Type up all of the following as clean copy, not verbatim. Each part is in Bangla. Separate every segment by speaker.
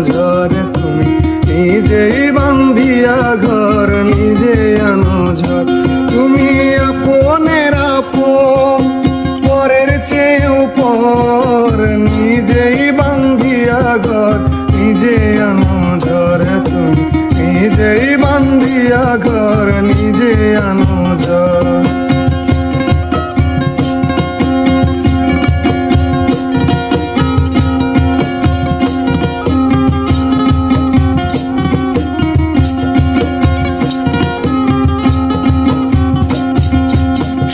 Speaker 1: ঝড় তুমি নিজেই বান্ধিয়া ঘর নিজে আনো ঝড়। তুমি আপনের আপন পরের চেয়ে উপর নিজেই বান্ধিয়া ঘর নিজে আনো ঝড়। তুমি নিজেই বান্ধিয়া ঘর নিজে আনো ঝড়।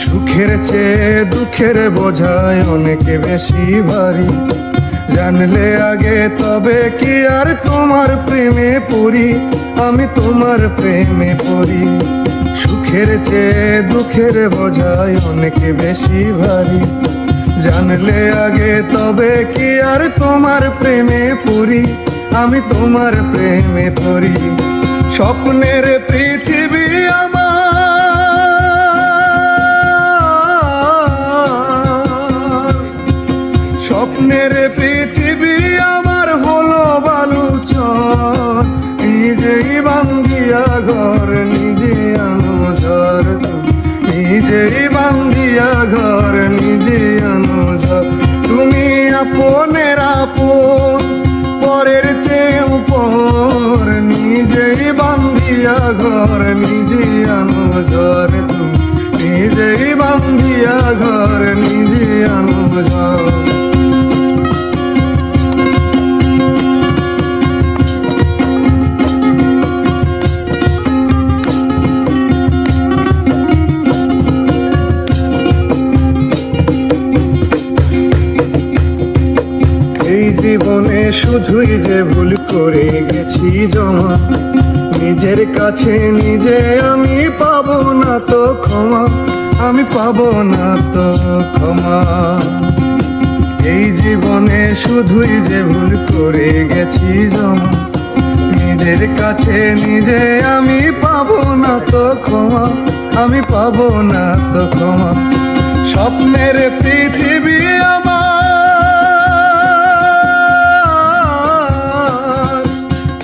Speaker 1: সুখের চেয়ে দুঃখের বোঝায় অনেক বেশি ভারী, জানলে আগে তবে কি আর তোমার প্রেমে পড়ি, আমি তোমার প্রেমে পড়ি। সুখের চেয়ে দুঃখের বোঝায় অনেক বেশি ভারী, জানলে আগে তবে কি আর তোমার প্রেমে পড়ি, আমি তোমার প্রেমে পড়ি। স্বপ্নের পৃথিবী আমার, স্বপ্নের পৃথিবী আমার হলো বালুচর, নিজেই বান্ধিয়া ঘর নিজে আনো ঝড়। নিজেই বান্ধিয়া ঘর নিজে আনো ঝড়। তুমি আপনের আপন পরের চেয়ে উপর নিজেই বান্ধিয়া ঘর নিজে আনো ঝড়। তুমি নিজেই বান্ধিয়া ঘর নিজে আনো ঝড়। এই জীবনে শুধুই যে ভুল করে গেছি জমা, নিজের কাছে নিজে আমি পাবো না তো ক্ষমা, আমি পাবো না তো ক্ষমা। এই জীবনে শুধুই যে ভুল করে গেছি জমা, নিজের কাছে নিজে আমি পাবো না তো ক্ষমা, আমি পাবো না তো ক্ষমা। স্বপ্নের পৃথিবী আমার,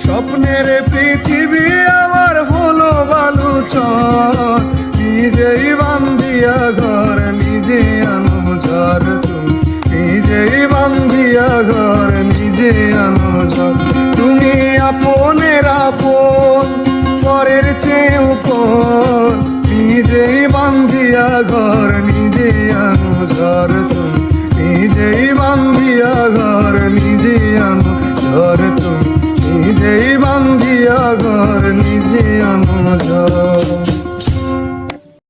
Speaker 1: স্বপ্নের পৃথিবী আমার হলো বালুচর, নিজেই বান্ধিয়া ঘর নিজে আনো ঝড়। তুমি নিজেই বান্ধিয়া ঘর নিজে আনো ঝড়। তুমি আপনের আপন পরের চেয়ে উপর নিজেই বান্ধিয়া ঘর নিজে আনো ঝড়। তুমি নিজেই বান্ধিয়া ঘর নিজে আনো ঝড়। তুমি নিজেই বান্ধিয়া ঘর নিজে আনো ঝড়।